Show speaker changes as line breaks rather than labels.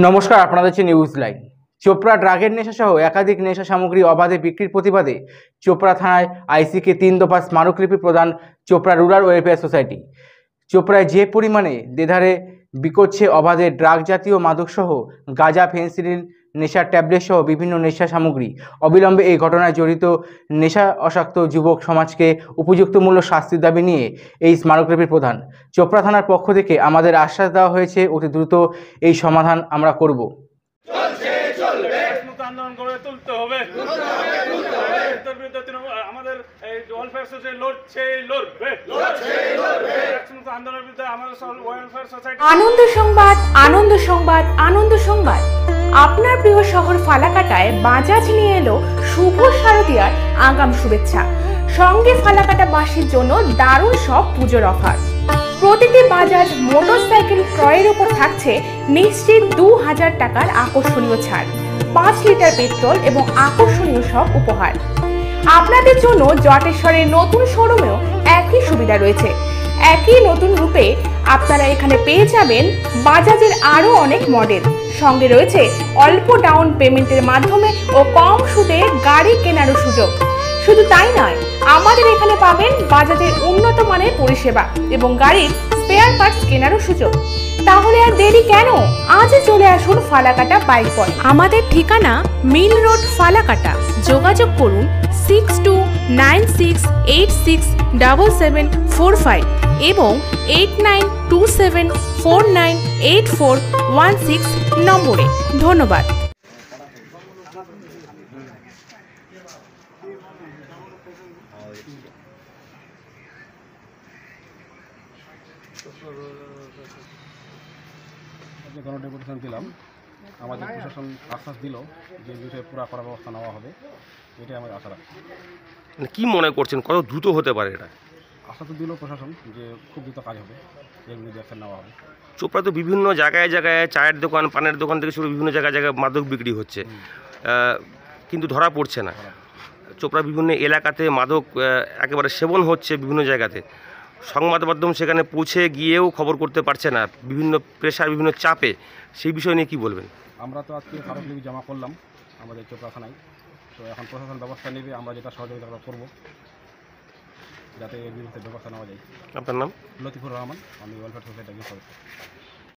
নমস্কার, আপনারা দেখছেন নিউজ লাইভ। চোপড়া ড্রাগের নেশাসহ একাধিক নেশা সামগ্রী অবাধে বিক্রির প্রতিবাদে চোপড়া থানায় আইসিকে 3 দফা স্মারকলিপি প্রদান চোপড়া রুরাল ওয়েলফেয়ার সোসাইটি। চোপড়ায় যে পরিমাণে দেধারে বিকোচ্ছে অবাধে ড্রাগ জাতীয় মাদকসহ গাঁজা, ফেন্সিডিল, নেশার ট্যাবলেট সহ বিভিন্ন নেশা সামগ্রী, অবিলম্বে এই ঘটনায় জড়িত নেশা আসক্ত যুবক সমাজকে উপযুক্ত মূল্য শাস্তির দাবি নিয়ে এই স্মারকলিপি প্রদান। চোপড়া থানার পক্ষ থেকে আমাদের আশ্বাস দেওয়া হয়েছে, অতি দ্রুত এই সমাধান আমরা করব।
আন্দোলন করে তুলতে হবে। আমাদের এই ওয়েলফেয়ার সোসাইটি লড়বে। আন্দোলনের বিরুদ্ধে আমাদের ওয়েলফেয়ার সোসাইটি।
আনন্দ সংবাদ, আনন্দ সংবাদ, আনন্দ সংবাদ। আপনার প্রিয় শহর ফালাকাটায় বাজাজ নিয়ে এলো শুভ শারদীয়ার আগাম শুভেচ্ছা। সঙ্গে ফালাকাটাবাসীর জন্য দারুণ সব পুজোর অফার। প্রতিটি বাজাজ মোটরসাইকেল ক্রয়ের উপর থাকছে নিশ্চিত 2000 টাকার আকর্ষণীয় ছাড়, 5 লিটার পেট্রোল এবং আকর্ষণীয় সব উপহার। আপনাদের জন্য জটেশ্বরের নতুন শোরুমেও একই সুবিধা রয়েছে। একই নতুন রূপে আপনারা এখানে পেয়ে যাবেন বাজাজের আরও অনেক মডেল। সঙ্গে রয়েছে অল্প ডাউন পেমেন্টের মাধ্যমে ও কম সুদে গাড়ি কেনারও সুযোগ। শুধু তাই নয়, আমাদের এখানে পাবেন বাজাজের উন্নত মানের পরিষেবা এবং গাড়ির স্পেয়ার পার্টস কেনারও সুযোগ। তাহলে আর দেরি কেন? আজই চলে আসুন ফালাকাটা বাইক পয়েন্ট। আমাদের ঠিকানা মিল রোড, ফালাকাটা। যোগাযোগ করুন 6296867745 এবং 8927498416 নম্বরে। ধন্যবাদ।
গণডেপুটেশন দিলাম, আমাদের প্রশাসন আশ্বাস দিল যে বিষয়ে পুরো করার ব্যবস্থা নেওয়া হবে, এটাই আমার আশা রাখছি।
কি মনে করছেন কত দ্রুত হতে পারে এটা?
আশা তো দিল প্রশাসন যে খুব দ্রুত কাজ হবে, এর বিরুদ্ধে অ্যাকশন নেওয়া হবে।
চোপড়া তো বিভিন্ন জায়গায় জায়গায় চায়ের দোকান, পানের দোকান থেকে শুরু বিভিন্ন জায়গায় জায়গায় মাদক বিক্রি হচ্ছে, কিন্তু ধরা পড়ছে না। চোপড়া বিভিন্ন এলাকাতে মাদক একেবারে সেবন হচ্ছে বিভিন্ন জায়গাতে। সংবাদ মাধ্যম সেখানে পৌঁছে গিয়েও খবর করতে পারছে না, বিভিন্ন প্রেশার, বিভিন্ন চাপে। সেই বিষয় নিয়ে কী বলবেন?
আমরা তো আজকে স্মারকলিপি জমা করলাম আমাদের চোপড়া থানায়, তো এখন প্রশাসন ব্যবস্থা নেবে, আমরা যেটা সহযোগিতা করব যাতে এর বিরুদ্ধে ব্যবস্থা নেওয়া যায়।
আপনার নাম?
লতিফুর রহমান, আমি ওয়েলফেয়ার সোসাইটির সদস্য।